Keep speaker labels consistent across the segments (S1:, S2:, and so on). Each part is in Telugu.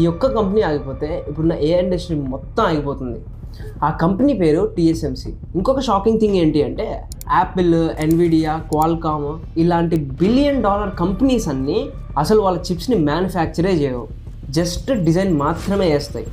S1: ఈ ఒక్క కంపెనీ ఆగిపోతే ఇప్పుడున్న ఏ ఇండస్ట్రీ మొత్తం ఆగిపోతుంది. ఆ కంపెనీ పేరు టీఎస్ఎంసీ. ఇంకొక షాకింగ్ థింగ్ ఏంటి అంటే యాపిల్, ఎన్విడియా, క్వాల్కామ్ ఇలాంటి బిలియన్ డాలర్ కంపెనీస్ అన్నీ అసలు వాళ్ళ చిప్స్ని మ్యానుఫ్యాక్చరే చేయవు, జస్ట్ డిజైన్ మాత్రమే చేస్తాయి.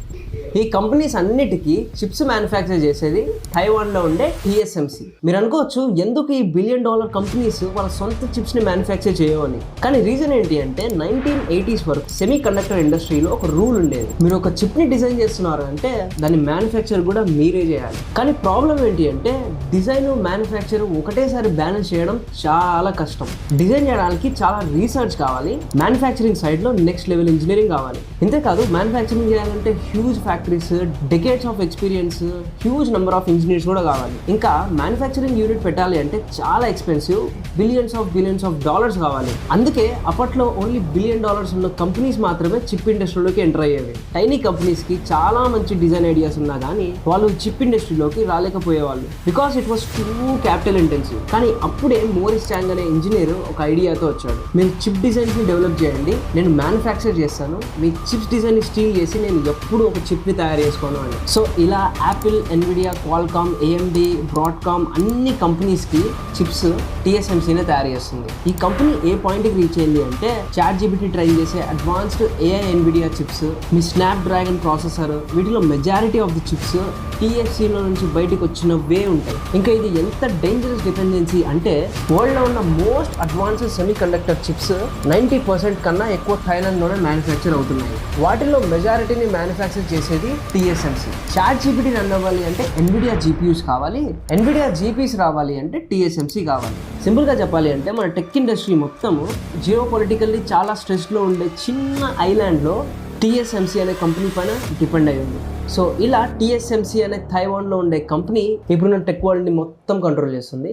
S1: ఈ కంపెనీస్ అన్నిటికీ చిప్స్ మ్యానుఫ్యాక్చర్ చేసేది తైవాన్లో ఉండే టీఎస్ఎంసీ. మీరు అనుకోవచ్చు ఎందుకు ఈ బిలియన్ డాలర్ కంపెనీస్ వాళ్ళ సొంత చిప్స్ని మ్యానుఫ్యాక్చర్ చేయవని. కానీ రీజన్ ఏంటి అంటే 1980s వరకు సెమీ కండక్టర్ ఇండస్ట్రీలో ఒక రూల్ ఉండేది. మీరు ఒక చిప్ని డిజైన్ చేస్తున్నారు అంటే దాన్ని మ్యానుఫ్యాక్చర్ కూడా మీరే చేయాలి. కానీ ప్రాబ్లం ఏంటి అంటే డిజైన్, మ్యానుఫ్యాక్చర్ ఒకటేసారి బ్యాలెన్స్ చేయడం చాలా కష్టం. డిజైన్ చేయడానికి చాలా రీసెర్చ్ కావాలి, మ్యానుఫ్యాక్చరింగ్ సైడ్లో నెక్స్ట్ లెవెల్ ఇంజనీరింగ్ కావాలి. ఇంతేకాదు మ్యానుఫ్యాక్చరింగ్ చేయాలంటే huge factories, decades of experience, huge number of engineers కూడా కావాలి. ఇంకా మ్యానుఫ్యాక్చరింగ్ యూనిట్ పెట్టాలి అంటే చాలా ఎక్స్పెన్సివ్, బిలియన్స్ ఆఫ్ డాలర్స్ కావాలి. అందుకే అప్పట్లో ఓన్లీ బిలియన్ డాలర్స్ ఉన్న కంపెనీస్ మాత్రమే చిప్ ఇండస్ట్రీలోకి ఎంటర్ అయ్యేవి. టైనీ కంపెనీస్కి చాలా మంచి డిజైన్ ఐడియాస్ ఉన్నా కానీ వాళ్ళు చిప్ ఇండస్ట్రీలోకి రాలేకపోయేవాళ్ళు, because it was too capital intensive. కానీ అప్పుడే మోరిస్ చాంగ్ అనే ఇంజనీర్ ఒక ఐడియాతో వచ్చాడు. మీరు చిప్ డిజైన్స్ని డెవలప్ చేయండి, నేను మ్యానుఫ్యాక్చర్ చేస్తాను, మీ చిప్స్ డిజైన్ని స్టీల్ చేసి నేను ఎప్పుడు ఒక చిప్ని తయారు చేసుకోను అని. సో ఇలా Apple, Nvidia, Qualcomm, AMD, Broadcom అన్ని కంపెనీస్కి చిప్స్ టీఎస్ఎంసీనే తయారు చేస్తుంది. ఈ కంపెనీ ఏ పాయింట్కి రీచ్ అయింది అంటే చాట్ జీపీటీ ట్రైన్ చేసే అడ్వాన్స్డ్ ఏఐ ఎన్విడియా చిప్స్, మీ స్నాప్ డ్రాగన్ ప్రాసెసర్, వీటిలో మెజారిటీ ఆఫ్ ది చిప్స్ టీఎస్సీలో నుంచి బయటకు వచ్చినవే ఉంటాయి. ఇంకా ఇది ఎంత డేంజరస్ డిపెండెన్సీ అంటే వరల్డ్లో ఉన్న most advanced semi conductor chips 90% కన్నా ఎక్కువ థైలాండ్లోనే మ్యానుఫ్యాక్చర్ అవుతున్నాయి. వాటిలో మెజారిటీని మ్యానుఫ్యాక్చర్ చేసేది టీఎస్ఎంసీ. చాట్ జీపీటీ రన్ అవ్వాలి అంటే ఎన్విడియా జీపీయూస్ కావాలి, ఎన్విడియా జీపీస్ రావాలి అంటే టీఎస్ఎంసీ కావాలి. సింపుల్గా చెప్పాలి అంటే మన టెక్ ఇండస్ట్రీ మొత్తము జియో పొలిటికల్లీ చాలా స్ట్రెస్లో ఉండే చిన్న ఐలాండ్లో టీఎస్ఎంసీ అనే కంపెనీ పైన డిపెండ్ అయి ఉంది. సో ఇలా టీఎస్ఎంసీ అనే తైవాన్లో ఉండే కంపెనీ ఇప్పుడున్న టెక్ వరల్డ్ని మొత్తం కంట్రోల్ చేస్తుంది.